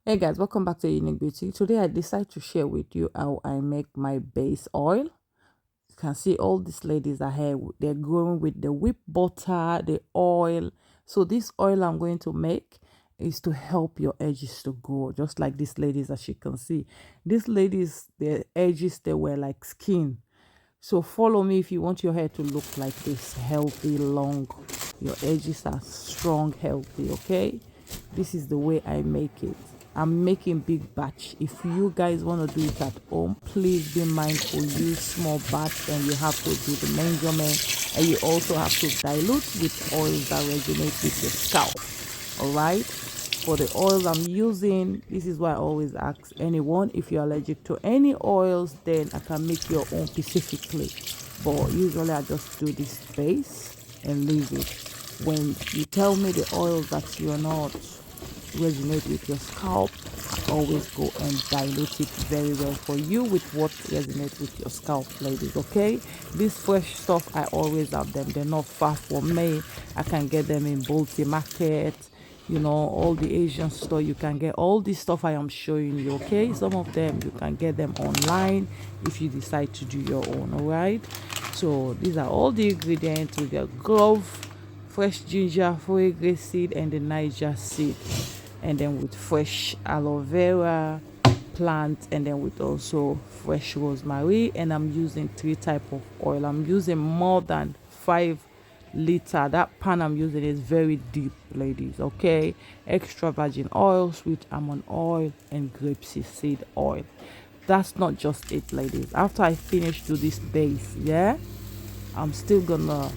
Hey guys, welcome back to Unique Beauty. Today I decided to share with you how I make my base oil. You can see all these ladies are here. They're going with the whipped butter, the oil. So this oil I'm going to make is to help your edges to grow, just like these ladies, as you can see. These ladies, their edges, they were like skin. So follow me if you want your hair to look like this, healthy, long. Your edges are strong, healthy, okay? This is the way I make it. I'm making big batch. If you guys want to do it at home, please be mindful. Use small batch, and you have to do the measurement, and you also have to dilute with oils that resonate with your scalp. All right, for the oils I'm using, this is why I always ask anyone, if you're allergic to any oils, then I can make your own specifically, but usually I just do this base and leave it. When you tell me the oils that you're not resonate with your scalp, I always go and dilute it very well for you with what resonates with your scalp, ladies. Okay, this fresh stuff, I always have them. They're not far from me. I can get them in Bulti Market, you know, all the Asian store. You can get all this stuff I am showing you. Okay, some of them you can get them online if you decide to do your own. All right, so these are all the ingredients. We got clove, fresh ginger, fenugreek seed, and the Niger seed, and then with fresh aloe vera plant, and then with also fresh rosemary. And I'm using 3 type of oil. I'm using more than 5 liter. That pan I'm using is very deep, ladies. Okay, extra virgin oil, sweet almond oil, and grapeseed seed oil. That's not just it, ladies. After I finish do this base, yeah, I'm still gonna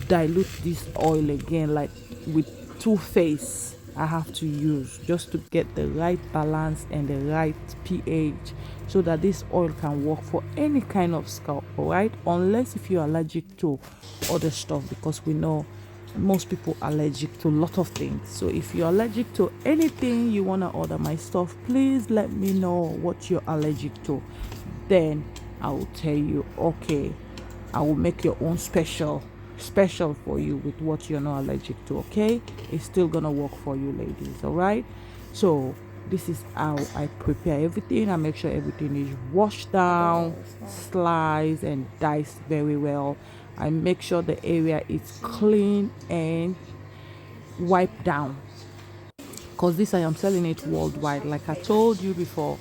dilute this oil again, like with 2 phase I have to use, just to get the right balance and the right pH, so that this oil can work for any kind of scalp. All right, unless if you're allergic to other stuff, because we know most people are allergic to a lot of things. So if you're allergic to anything, you want to order my stuff, please let me know what you're allergic to, then I will tell you, okay, I will make your own special for you with what you're not allergic to. Okay, it's still gonna work for you, ladies. All right, so this is how I prepare everything. I make sure everything is washed down, sliced, and diced very well. I make sure the area is clean and wiped down, because this I am selling it worldwide. Like I told you before,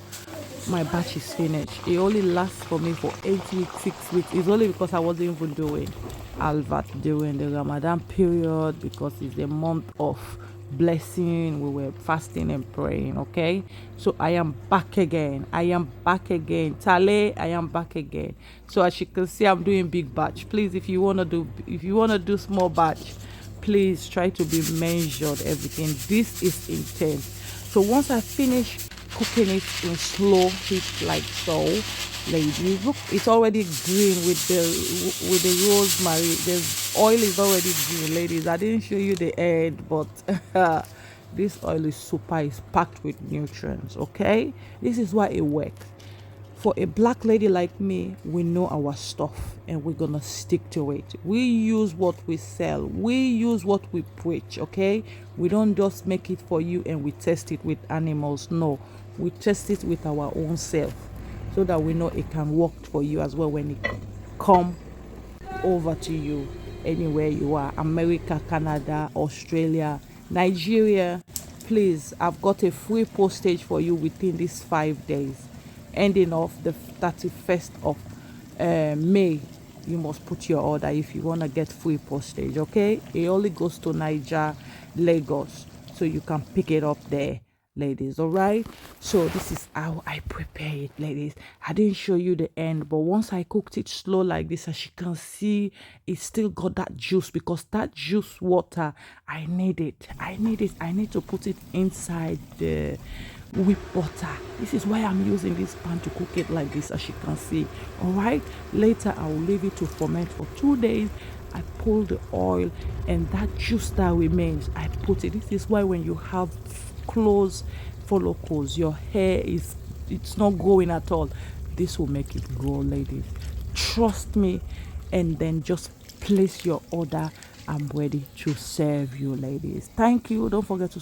my batch is finished. It only lasts for me for 8 weeks, 6 weeks. It's only because I wasn't even doing Alvat during the Ramadan period, because it's a month of blessing. We were fasting and praying. Okay, so I am back again. I am back again. Tale, I am back again. So as you can see, I'm doing big batch. Please, if you wanna do small batch, please try to be measured everything. This is intense. So once I finish cooking it in slow heat like so, ladies, look, it's already green with the rosemary. The oil is already green, ladies. I didn't show you the end, but this oil is super, is packed with nutrients. Okay, this is why it works. For a black lady like me, we know our stuff and we're gonna stick to it. We use what we sell, we use what we preach. Okay, we don't just make it for you and we test it with animals. No, we test it with our own self, so that we know it can work for you as well when it come over to you anywhere you are, America, Canada, Australia, Nigeria. Please, I've got a free postage for you within these 5 days, ending off the 31st of May. You must put your order if you want to get free postage. Okay, it only goes to Niger, Lagos, so you can pick it up there, ladies. All right, so this is how I prepare it, ladies. I didn't show you the end, but once I cooked it slow like this, as you can see, it still got that juice, because that juice water, I need it. I need to put it inside the whipped butter. This is why I'm using this pan to cook it like this, as you can see. All right, later I will leave it to ferment for 2 days. I pull the oil, and that juice that remains, I put it. This is why when you have close follicles, your hair it's not growing at all, this will make it grow, ladies. Trust me. And then just place your order. I'm ready to serve you, ladies. Thank you. Don't forget to